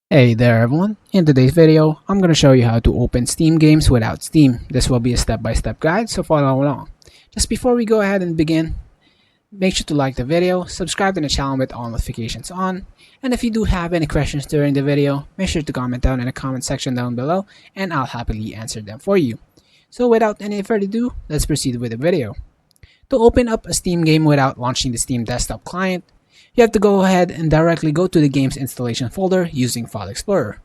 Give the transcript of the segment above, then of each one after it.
Hey there everyone, in today's video, I'm going to show you how to open Steam games without Steam. This will be a step-by-step guide, so follow along. Just before we go ahead and begin, make sure to like the video, subscribe to the channel with all notifications on, and if you do have any questions during the video, make sure to comment down in the comment section down below, and I'll happily answer them for you. So without any further ado, let's proceed with the video. To open up a Steam game without launching the Steam desktop client, you have to go ahead and directly go to the game's installation folder using File Explorer.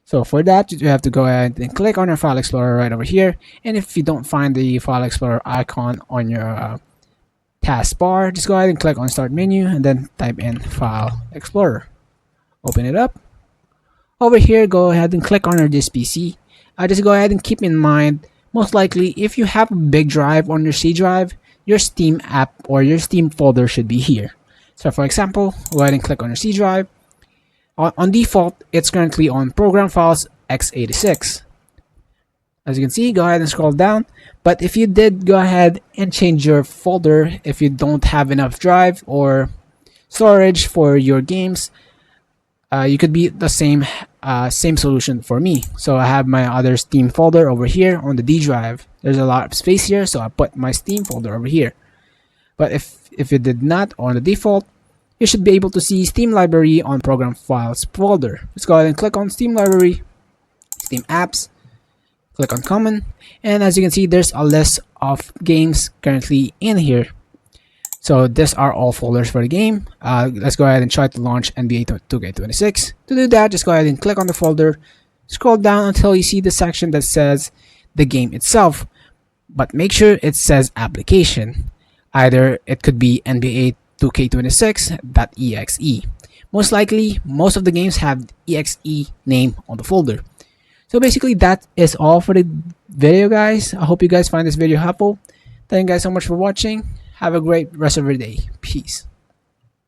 So for that, you have to go ahead and click on your File Explorer right over here. And if you don't find the File Explorer icon on your taskbar, just go ahead and click on Start Menu and then type in File Explorer. Open it up. Over here, go ahead and click on your This PC. Just go ahead and keep in mind, most likely, if you have a big drive on your C drive, your Steam app or your Steam folder should be here. So for example, go ahead and click on your C drive. On default, it's currently on Program Files x86. As you can see, go ahead and scroll down. But if you did go ahead and change your folder, if you don't have enough drive or storage for your games, you could be the same solution for me. So I have my other Steam folder over here on the D drive. There's a lot of space here, so I put my Steam folder over here. But if you did not, on the default, you should be able to see Steam Library on Program Files folder. Let's go ahead and click on Steam Library, Steam Apps, click on Common, and as you can see, there's a list of games currently in here. So these are all folders for the game. Let's go ahead and try to launch NBA 2K26. To do that, just go ahead and click on the folder, scroll down until you see the section that says the game itself, but make sure it says application. Either it could be NBA 2K26.exe. Most likely, most of the games have exe name on the folder. So basically, that is all for the video, guys. I hope you guys find this video helpful. Thank you guys so much for watching. Have a great rest of your day. Peace.